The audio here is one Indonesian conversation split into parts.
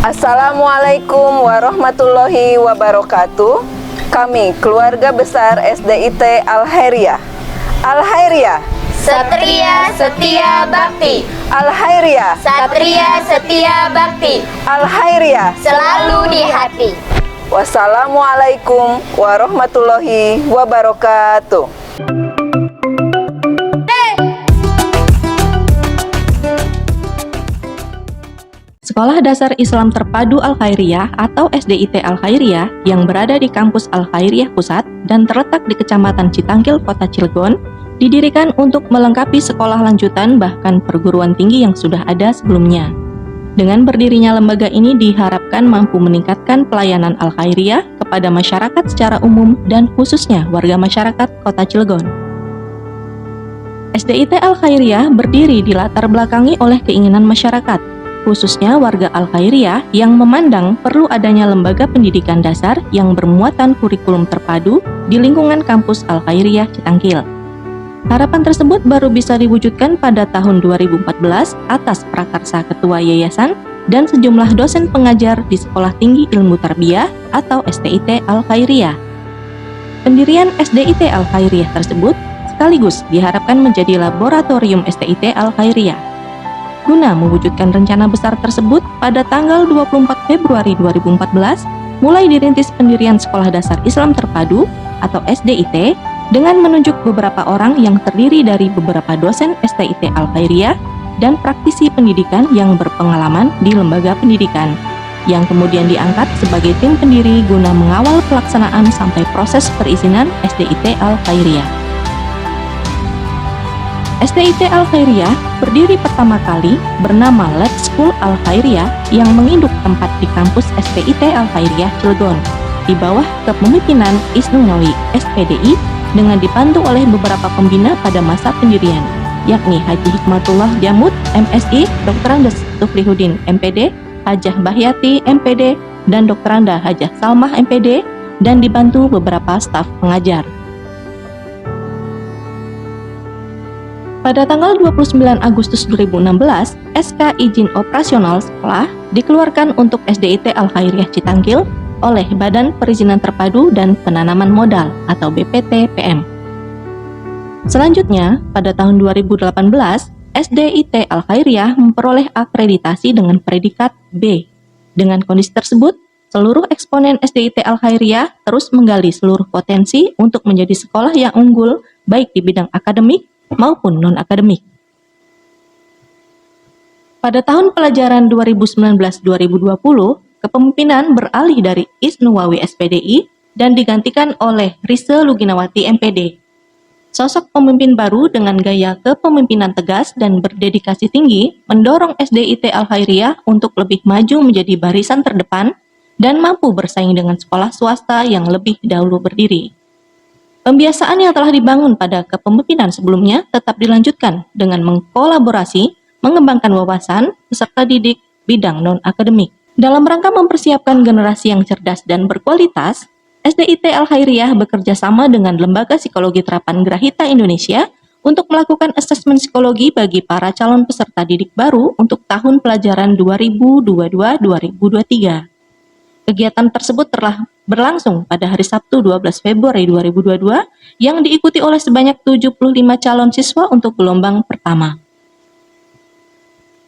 Assalamualaikum warahmatullahi wabarakatuh. Kami keluarga besar SDIT Al-Khairiyah. Al-Khairiyah, Satria Setia Bakti. Al-Khairiyah, Satria Setia Bakti. Al-Khairiyah, Selalu di hati. Wassalamualaikum warahmatullahi wabarakatuh. Sekolah Dasar Islam Terpadu Al-Khairiyah atau SDIT Al-Khairiyah yang berada di kampus Al-Khairiyah Pusat dan terletak di Kecamatan Citangkil, Kota Cilegon, didirikan untuk melengkapi sekolah lanjutan bahkan perguruan tinggi yang sudah ada sebelumnya. Dengan berdirinya lembaga ini diharapkan mampu meningkatkan pelayanan Al-Khairiyah kepada masyarakat secara umum dan khususnya warga masyarakat Kota Cilegon. SDIT Al-Khairiyah berdiri di latar belakangi oleh keinginan masyarakat, khususnya warga Al-Khairiyah yang memandang perlu adanya lembaga pendidikan dasar yang bermuatan kurikulum terpadu di lingkungan kampus Al-Khairiyah Citangkil. Harapan tersebut baru bisa diwujudkan pada tahun 2014 atas prakarsa Ketua Yayasan dan sejumlah dosen pengajar di Sekolah Tinggi Ilmu Tarbiyah atau STIT Al-Khairiyah. Pendirian SDIT Al-Khairiyah tersebut sekaligus diharapkan menjadi laboratorium STIT Al-Khairiyah. Guna mewujudkan rencana besar tersebut, pada tanggal 24 Februari 2014, mulai dirintis pendirian Sekolah Dasar Islam Terpadu atau SDIT dengan menunjuk beberapa orang yang terdiri dari beberapa dosen STIT Al-Khairiyah dan praktisi pendidikan yang berpengalaman di lembaga pendidikan, yang kemudian diangkat sebagai tim pendiri guna mengawal pelaksanaan sampai proses perizinan SDIT Al-Khairiyah. SDIT Al-Khairiyah berdiri pertama kali bernama Let's School Al-Khairiyah yang menginduk tempat di kampus SDIT Al-Khairiyah Cilegon di bawah kepemimpinan Isnunawi SPDI dengan dibantu oleh beberapa pembina pada masa pendirian, yakni Haji Hikmatullah Jamud MSI, Dr. Andes Tuflihuddin MPD, Hajah Bahyati MPD, dan Dr. Anda Hajah Salmah MPD, dan dibantu beberapa staf pengajar. Pada tanggal 29 Agustus 2016, SK Izin Operasional Sekolah dikeluarkan untuk SDIT Al-Khairiyah Citangkil oleh Badan Perizinan Terpadu dan Penanaman Modal atau BPT-PM. Selanjutnya, pada tahun 2018, SDIT Al-Khairiyah memperoleh akreditasi dengan predikat B. Dengan kondisi tersebut, seluruh eksponen SDIT Al-Khairiyah terus menggali seluruh potensi untuk menjadi sekolah yang unggul baik di bidang akademik maupun non-akademik. Pada tahun pelajaran 2019-2020, kepemimpinan beralih dari Isnuwawi SPDI dan digantikan oleh Rise Luginawati MPD. Sosok pemimpin baru dengan gaya kepemimpinan tegas dan berdedikasi tinggi mendorong SDIT Al-Khairiyah untuk lebih maju menjadi barisan terdepan dan mampu bersaing dengan sekolah swasta yang lebih dahulu berdiri. Pembiasaan yang telah dibangun pada kepemimpinan sebelumnya tetap dilanjutkan dengan mengkolaborasi, mengembangkan wawasan peserta didik bidang non-akademik. Dalam rangka mempersiapkan generasi yang cerdas dan berkualitas, SDIT Al-Khairiyah bekerja sama dengan Lembaga Psikologi Terapan Grahita Indonesia untuk melakukan asesmen psikologi bagi para calon peserta didik baru untuk tahun pelajaran 2022-2023. Kegiatan tersebut telah berlangsung pada hari Sabtu 12 Februari 2022 yang diikuti oleh sebanyak 75 calon siswa untuk gelombang pertama.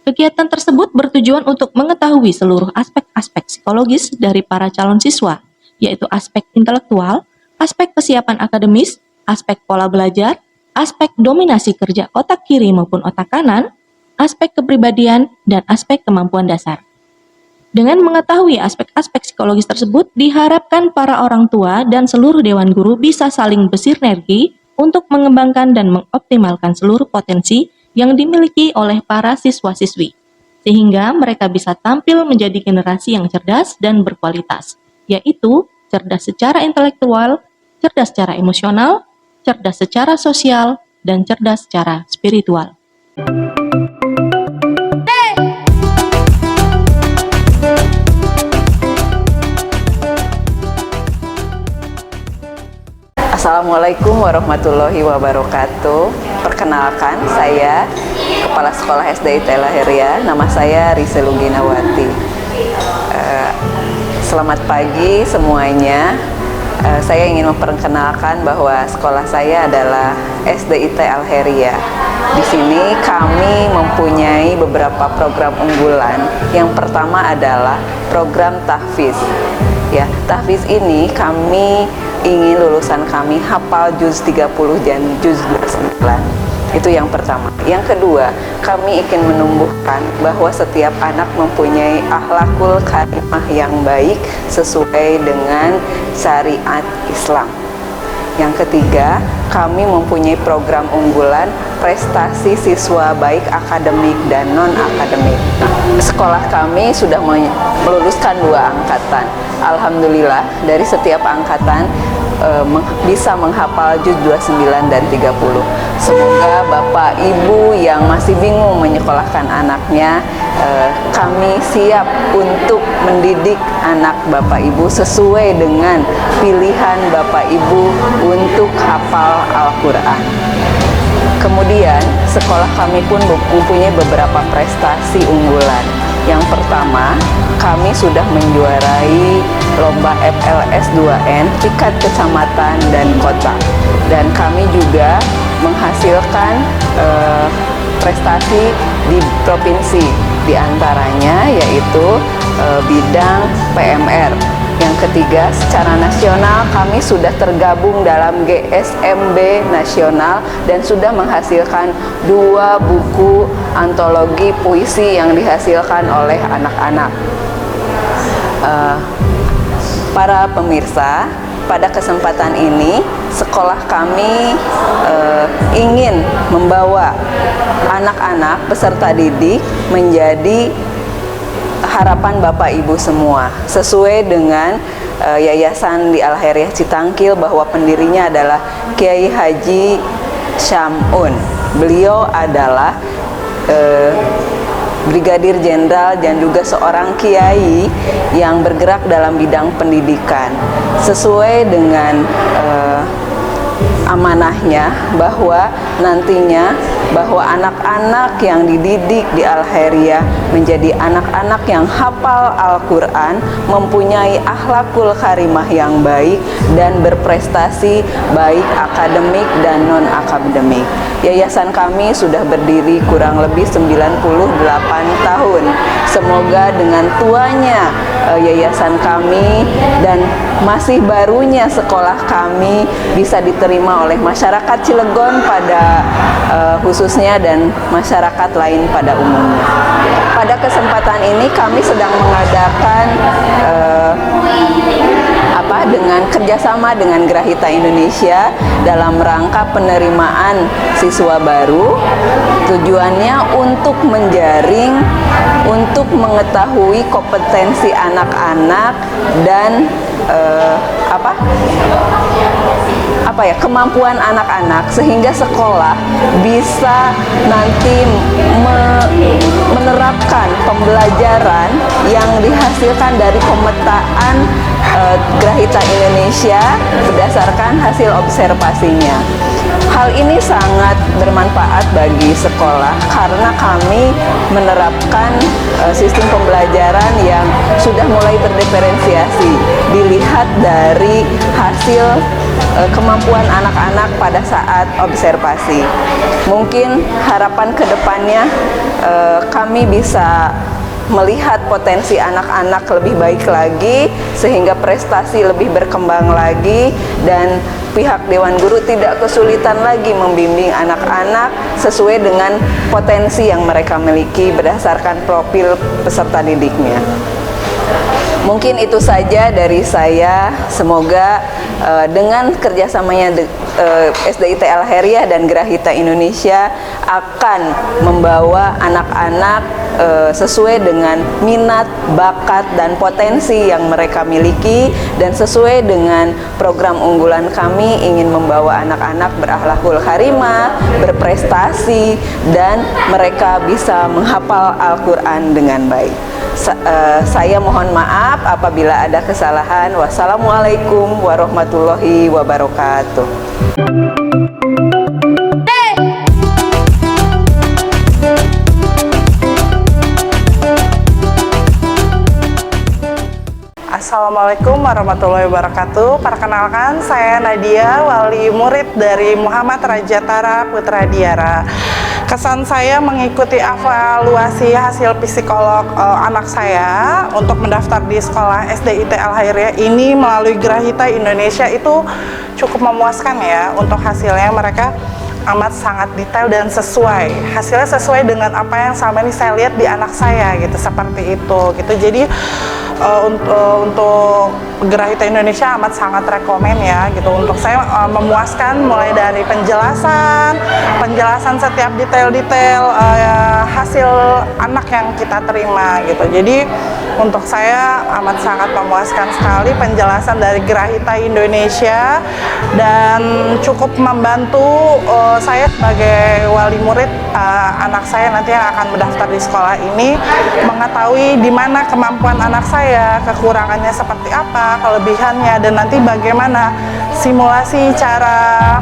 Kegiatan tersebut bertujuan untuk mengetahui seluruh aspek-aspek psikologis dari para calon siswa, yaitu aspek intelektual, aspek kesiapan akademis, aspek pola belajar, aspek dominasi kerja otak kiri maupun otak kanan, aspek kepribadian, dan aspek kemampuan dasar. Dengan mengetahui aspek-aspek psikologis tersebut, diharapkan para orang tua dan seluruh dewan guru bisa saling bersinergi untuk mengembangkan dan mengoptimalkan seluruh potensi yang dimiliki oleh para siswa-siswi, sehingga mereka bisa tampil menjadi generasi yang cerdas dan berkualitas, yaitu cerdas secara intelektual, cerdas secara emosional, cerdas secara sosial, dan cerdas secara spiritual. Assalamualaikum warahmatullahi wabarakatuh. Perkenalkan, saya Kepala Sekolah SDIT Al-Khairiyah. Nama saya Rise Luginawati. Selamat pagi semuanya. Saya ingin memperkenalkan bahwa sekolah saya adalah SDIT Al-Khairiyah. Di sini kami mempunyai beberapa program unggulan. Yang pertama adalah program tahfiz. Ya, tahfiz ini kami ingin lulusan kami hafal juz 30 dan juz 29. Itu yang pertama. Yang kedua, kami ingin menumbuhkan bahwa setiap anak mempunyai akhlakul karimah yang baik sesuai dengan syariat Islam. Yang ketiga, kami mempunyai program unggulan prestasi siswa baik akademik dan non-akademik. Sekolah kami sudah meluluskan 2 angkatan. Alhamdulillah, dari setiap angkatan bisa menghafal juz 29 dan 30. Semoga Bapak Ibu yang masih bingung menyekolahkan anaknya, kami siap untuk mendidik anak Bapak Ibu sesuai dengan pilihan Bapak Ibu untuk hafal Al-Quran. Kemudian sekolah kami pun mempunyai beberapa prestasi unggulan. Yang pertama, kami sudah menjuarai lomba FLS 2N tingkat kecamatan dan kota, dan kami juga menghasilkan prestasi di provinsi, diantaranya yaitu bidang PMR. Yang ketiga, secara nasional kami sudah tergabung dalam GSMB nasional dan sudah menghasilkan 2 buku antologi puisi yang dihasilkan oleh anak-anak. Para pemirsa, pada kesempatan ini sekolah kami ingin membawa anak-anak peserta didik menjadi harapan Bapak Ibu semua, sesuai dengan yayasan di Al-Khairiyah Citangkil bahwa pendirinya adalah Kiai Haji Syamun. Beliau adalah Brigadir Jenderal dan juga seorang kiai yang bergerak dalam bidang pendidikan, sesuai dengan amanahnya bahwa nantinya bahwa anak-anak yang dididik di Al-Khairiyah menjadi anak-anak yang hafal Al-Quran, mempunyai akhlakul karimah yang baik dan berprestasi baik akademik dan non-akademik. Yayasan kami sudah berdiri kurang lebih 98 tahun. Semoga dengan tuanya yayasan kami dan masih barunya sekolah kami bisa diterima oleh masyarakat Cilegon pada khususnya dan masyarakat lain pada umumnya. Pada kesempatan ini kami sedang mengadakan dengan kerjasama dengan Grahita Indonesia dalam rangka penerimaan siswa baru. Tujuannya untuk menjaring, untuk mengetahui kompetensi anak-anak dan kemampuan anak-anak sehingga sekolah bisa nanti menerapkan pembelajaran yang dihasilkan dari pemetaan Grahita Indonesia berdasarkan hasil observasinya. Hal ini sangat bermanfaat bagi sekolah karena kami menerapkan sistem pembelajaran yang sudah mulai terdiferensiasi, dilihat dari hasil kemampuan anak-anak pada saat observasi. Mungkin harapan kedepannya kami bisa melihat potensi anak-anak lebih baik lagi sehingga prestasi lebih berkembang lagi dan pihak Dewan Guru tidak kesulitan lagi membimbing anak-anak sesuai dengan potensi yang mereka miliki berdasarkan profil peserta didiknya. Mungkin itu saja dari saya. Semoga dengan kerjasamanya SDIT Al-Khairiyah dan Grahita Indonesia akan membawa anak-anak sesuai dengan minat, bakat, dan potensi yang mereka miliki, dan sesuai dengan program unggulan kami ingin membawa anak-anak berakhlakul karimah, berprestasi, dan mereka bisa menghafal Al-Quran dengan baik. Saya mohon maaf apabila ada kesalahan. Wassalamualaikum warahmatullahi wabarakatuh. Assalamualaikum warahmatullahi wabarakatuh. Perkenalkan, saya Nadia, wali murid dari Muhammad Raja Tara Putra Diara. Kesan saya mengikuti evaluasi hasil psikolog anak saya untuk mendaftar di sekolah SDIT Al-Khairiyah ini melalui Grahita Indonesia itu cukup memuaskan ya. Untuk hasilnya mereka amat sangat detail dan sesuai. Hasilnya sesuai dengan apa yang selama ini saya lihat di anak saya gitu, seperti itu gitu. Jadi untuk Grahita Indonesia amat sangat rekomen ya gitu. Untuk saya memuaskan mulai dari penjelasan setiap detail-detail hasil anak yang kita terima gitu. Jadi untuk saya amat sangat memuaskan sekali penjelasan dari Grahita Indonesia dan cukup membantu saya sebagai wali murid anak saya nanti yang akan mendaftar di sekolah ini mengetahui di mana kemampuan anak saya, kekurangannya seperti apa, kelebihannya, dan nanti bagaimana simulasi cara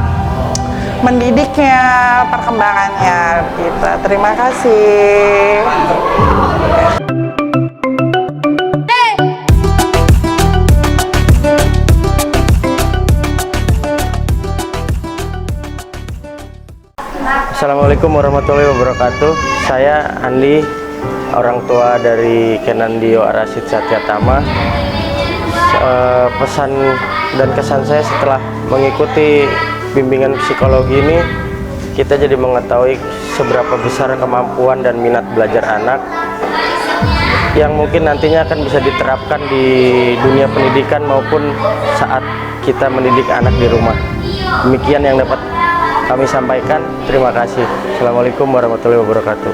mendidiknya, perkembangannya gitu. Terima kasih. Assalamualaikum warahmatullahi wabarakatuh. Saya Andi, orang tua dari Kenandio Arasid Satyatama. Pesan dan kesan saya setelah mengikuti bimbingan psikologi ini, kita jadi mengetahui seberapa besar kemampuan dan minat belajar anak yang mungkin nantinya akan bisa diterapkan di dunia pendidikan maupun saat kita mendidik anak di rumah. Demikian yang dapat kami sampaikan. Terima kasih. Assalamualaikum warahmatullahi wabarakatuh.